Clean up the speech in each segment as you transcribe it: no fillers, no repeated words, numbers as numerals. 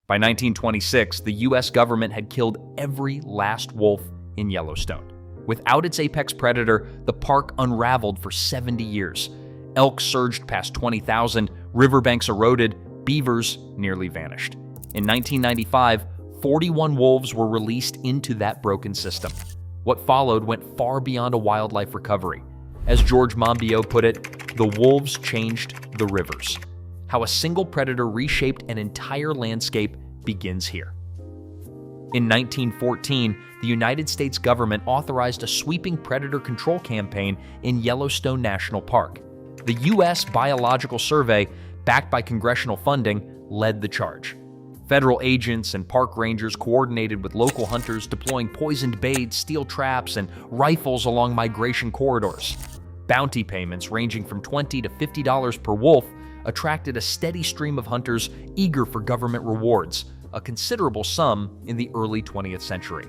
By 1926, the US government had killed every last wolf in Yellowstone. Without its apex predator, the park unraveled for 70 years. Elk surged past 20,000, riverbanks eroded, beavers nearly vanished. In 1995, 41 wolves were released into that broken system. What followed went far beyond a wildlife recovery. As George Monbiot put it, the wolves changed the rivers. How a single predator reshaped an entire landscape begins here. In 1914, the United States government authorized a sweeping predator control campaign in Yellowstone National Park. The U.S. Biological Survey, backed by congressional funding, led the charge. Federal agents and park rangers coordinated with local hunters, deploying poisoned baits, steel traps, and rifles along migration corridors. Bounty payments ranging from $20 to $50 per wolf attracted a steady stream of hunters eager for government rewards, a considerable sum in the early 20th century.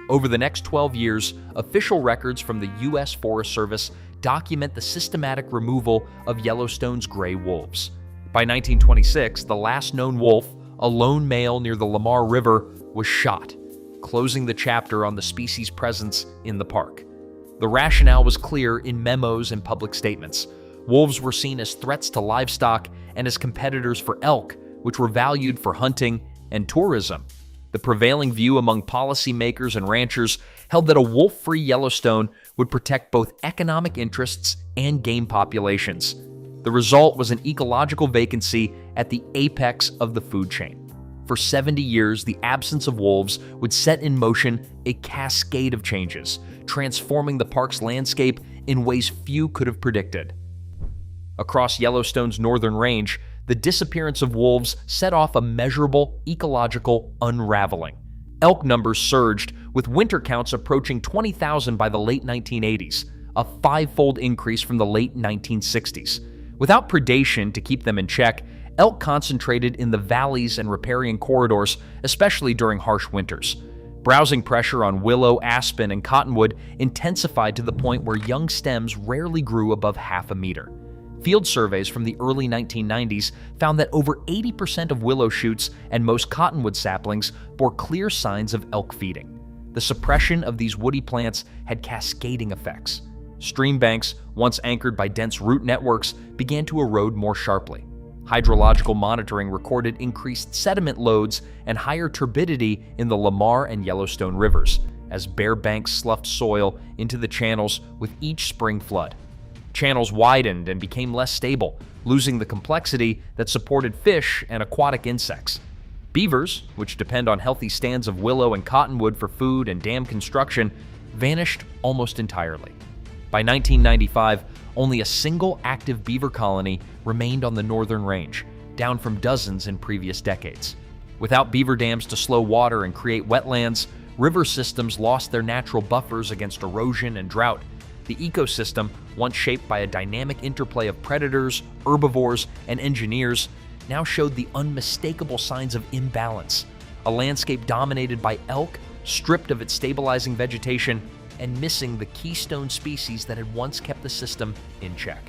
Over the next 12 years, official records from the U.S. Forest Service document the systematic removal of Yellowstone's gray wolves. By 1926, the last known wolf, a lone male near the Lamar River, was shot, closing the chapter on the species' presence in the park. The rationale was clear in memos and public statements. Wolves were seen as threats to livestock and as competitors for elk, which were valued for hunting and tourism. The prevailing view among policymakers and ranchers held that a wolf-free Yellowstone would protect both economic interests and game populations. The result was an ecological vacancy at the apex of the food chain. For 70 years, the absence of wolves would set in motion a cascade of changes, transforming the park's landscape in ways few could have predicted. Across Yellowstone's northern range, the disappearance of wolves set off a measurable ecological unraveling. Elk numbers surged, with winter counts approaching 20,000 by the late 1980s, a five-fold increase from the late 1960s. Without predation to keep them in check, elk concentrated in the valleys and riparian corridors, especially during harsh winters. Browsing pressure on willow, aspen, and cottonwood intensified to the point where young stems rarely grew above half a meter. Field surveys from the early 1990s found that over 80% of willow shoots and most cottonwood saplings bore clear signs of elk feeding. The suppression of these woody plants had cascading effects. Stream banks, once anchored by dense root networks, began to erode more sharply. Hydrological monitoring recorded increased sediment loads and higher turbidity in the Lamar and Yellowstone rivers, as bare banks sloughed soil into the channels with each spring flood. Channels widened and became less stable, losing the complexity that supported fish and aquatic insects. Beavers, which depend on healthy stands of willow and cottonwood for food and dam construction, vanished almost entirely. By 1995, only a single active beaver colony remained on the northern range, down from dozens in previous decades. Without beaver dams to slow water and create wetlands, river systems lost their natural buffers against erosion and drought. The ecosystem, once shaped by a dynamic interplay of predators, herbivores, and engineers, now showed the unmistakable signs of imbalance. A landscape dominated by elk, stripped of its stabilizing vegetation, and missing the keystone species that had once kept the system in check.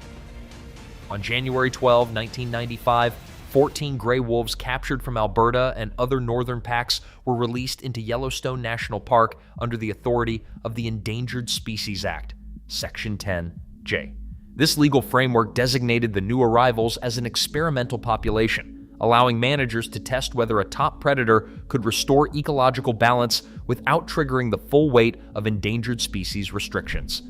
On January 12, 1995, 14 gray wolves captured from Alberta and other northern packs were released into Yellowstone National Park under the authority of the Endangered Species Act, Section 10J. This legal framework designated the new arrivals as an experimental population, allowing managers to test whether a top predator could restore ecological balance without triggering the full weight of endangered species restrictions.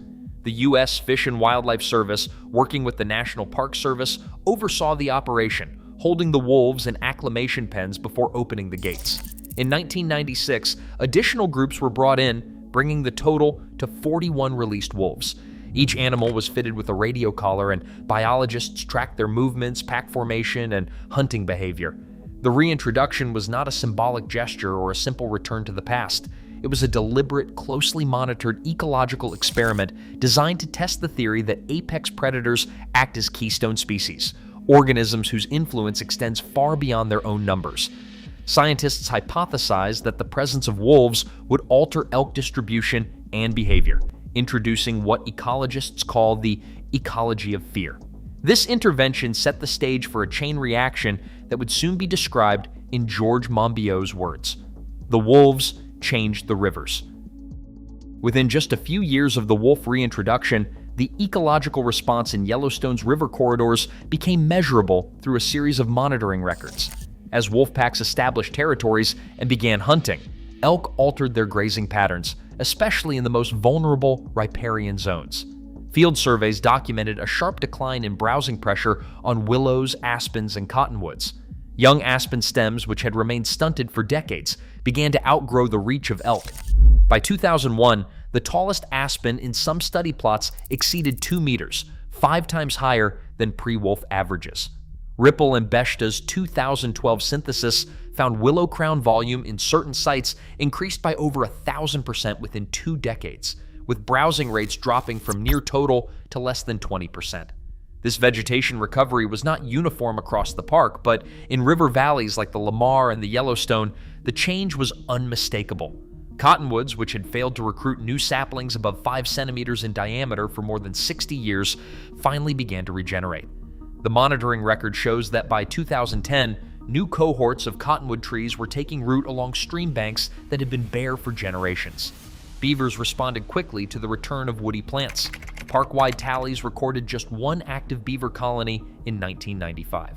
The U.S. Fish and Wildlife Service, working with the National Park Service, oversaw the operation, holding the wolves in acclimation pens before opening the gates. In 1996, additional groups were brought in, bringing the total to 41 released wolves. Each animal was fitted with a radio collar, and biologists tracked their movements, pack formation, and hunting behavior. The reintroduction was not a symbolic gesture or a simple return to the past. It was a deliberate, closely monitored ecological experiment designed to test the theory that apex predators act as keystone species, organisms whose influence extends far beyond their own numbers. Scientists hypothesized that the presence of wolves would alter elk distribution and behavior, introducing what ecologists call the ecology of fear. This intervention set the stage for a chain reaction that would soon be described in George Monbiot's words, "The wolves changed the rivers." Within just a few years of the wolf reintroduction, the ecological response in Yellowstone's river corridors became measurable through a series of monitoring records. As wolf packs established territories and began hunting, elk altered their grazing patterns, especially in the most vulnerable riparian zones. Field surveys documented a sharp decline in browsing pressure on willows, aspens, and cottonwoods. Young aspen stems, which had remained stunted for decades, began to outgrow the reach of elk. By 2001, the tallest aspen in some study plots exceeded 2 meters, 5 times higher than pre-wolf averages. Ripple and Bechta's 2012 synthesis found willow crown volume in certain sites increased by over 1,000% within 2 decades, with browsing rates dropping from near total to less than 20%. This vegetation recovery was not uniform across the park, but in river valleys like the Lamar and the Yellowstone, the change was unmistakable. Cottonwoods, which had failed to recruit new saplings above 5 centimeters in diameter for more than 60 years, finally began to regenerate. The monitoring record shows that by 2010, new cohorts of cottonwood trees were taking root along stream banks that had been bare for generations. Beavers responded quickly to the return of woody plants. Park-wide tallies recorded just 1 active beaver colony in 1995.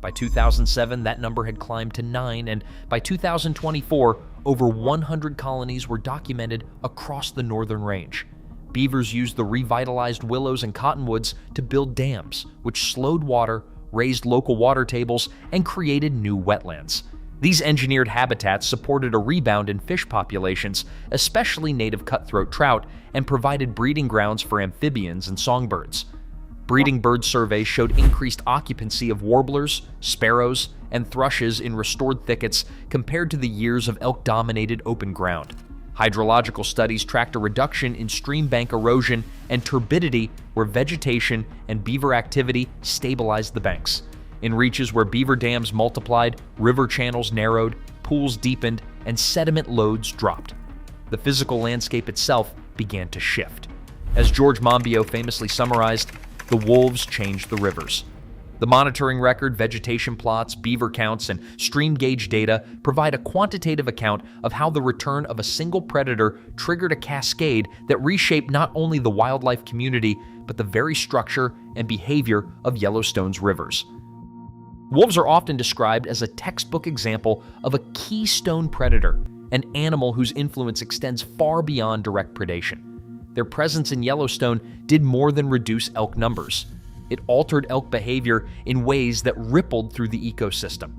By 2007, that number had climbed to 9, and by 2024, over 100 colonies were documented across the northern range. Beavers used the revitalized willows and cottonwoods to build dams, which slowed water, raised local water tables, and created new wetlands. These engineered habitats supported a rebound in fish populations, especially native cutthroat trout, and provided breeding grounds for amphibians and songbirds. Breeding bird surveys showed increased occupancy of warblers, sparrows, and thrushes in restored thickets compared to the years of elk-dominated open ground. Hydrological studies tracked a reduction in stream bank erosion and turbidity where vegetation and beaver activity stabilized the banks. In reaches where beaver dams multiplied, river channels narrowed, pools deepened, and sediment loads dropped. The physical landscape itself began to shift. As George Monbiot famously summarized, the wolves changed the rivers. The monitoring record, vegetation plots, beaver counts, and stream gauge data provide a quantitative account of how the return of a single predator triggered a cascade that reshaped not only the wildlife community, but the very structure and behavior of Yellowstone's rivers. Wolves are often described as a textbook example of a keystone predator, an animal whose influence extends far beyond direct predation. Their presence in Yellowstone did more than reduce elk numbers. It altered elk behavior in ways that rippled through the ecosystem.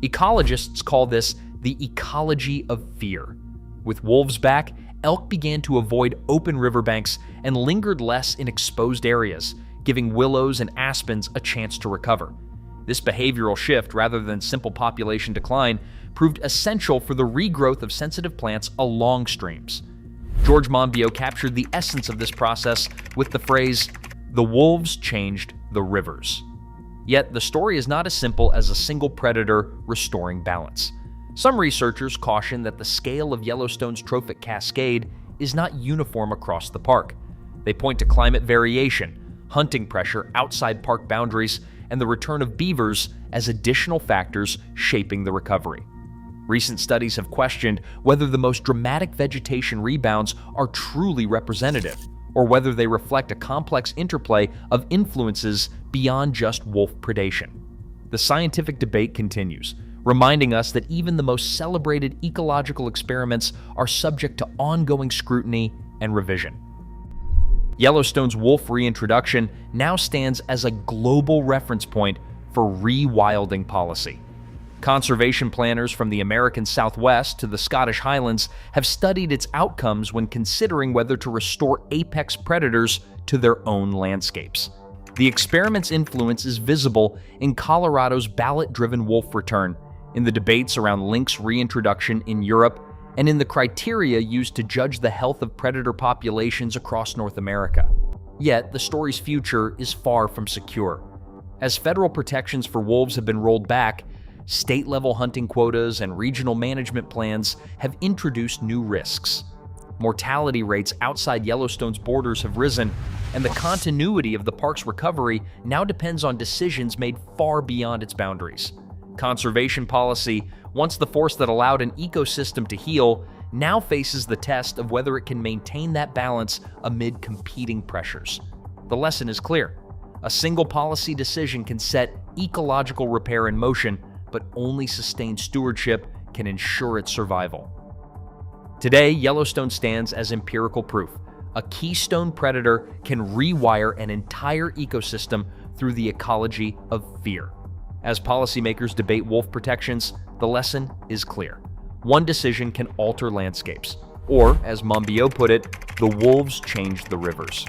Ecologists call this the ecology of fear. With wolves back, elk began to avoid open riverbanks and lingered less in exposed areas, giving willows and aspens a chance to recover. This behavioral shift, rather than simple population decline, proved essential for the regrowth of sensitive plants along streams. George Monbiot captured the essence of this process with the phrase, "The wolves changed the rivers." Yet the story is not as simple as a single predator restoring balance. Some researchers caution that the scale of Yellowstone's trophic cascade is not uniform across the park. They point to climate variation, hunting pressure outside park boundaries, and the return of beavers as additional factors shaping the recovery. Recent studies have questioned whether the most dramatic vegetation rebounds are truly representative, or whether they reflect a complex interplay of influences beyond just wolf predation. The scientific debate continues, reminding us that even the most celebrated ecological experiments are subject to ongoing scrutiny and revision. Yellowstone's wolf reintroduction now stands as a global reference point for rewilding policy. Conservation planners from the American Southwest to the Scottish Highlands have studied its outcomes when considering whether to restore apex predators to their own landscapes. The experiment's influence is visible in Colorado's ballot-driven wolf return, in the debates around lynx reintroduction in Europe, and in the criteria used to judge the health of predator populations across North America. Yet, the story's future is far from secure. As federal protections for wolves have been rolled back, state-level hunting quotas and regional management plans have introduced new risks. Mortality rates outside Yellowstone's borders have risen, and the continuity of the park's recovery now depends on decisions made far beyond its boundaries. Conservation policy, once the force that allowed an ecosystem to heal, now faces the test of whether it can maintain that balance amid competing pressures. The lesson is clear. A single policy decision can set ecological repair in motion, but only sustained stewardship can ensure its survival. Today, Yellowstone stands as empirical proof. A keystone predator can rewire an entire ecosystem through the ecology of fear. As policymakers debate wolf protections, the lesson is clear. One decision can alter landscapes. Or, as Monbiot put it, the wolves changed the rivers.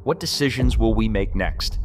What decisions will we make next?